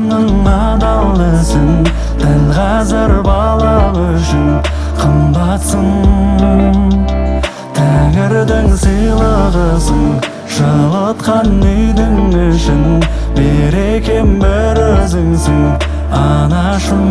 Ғаламның адалысың, дәл қазір бала үшін қымбатсың. Тәңірдің сыйлығысың, жылытқан үйдің ішін, берекем бір өзіңсің, анашым.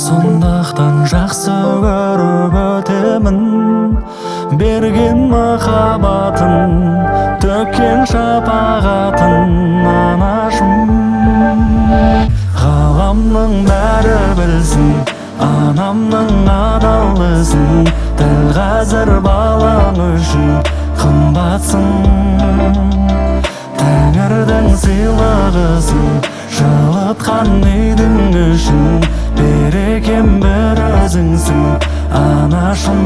Сондықтан жақсы көріп өтемін, берген махаббатын, төккен шапағатын, анашым. Ғаламның бәрі білсін, анамның адалысың, дәл қазір балаң үшін қымбатсың. Тәңірдің сыйлығысың, жылытқан үйдің ішін, берекем бір өзіңсің, анашым.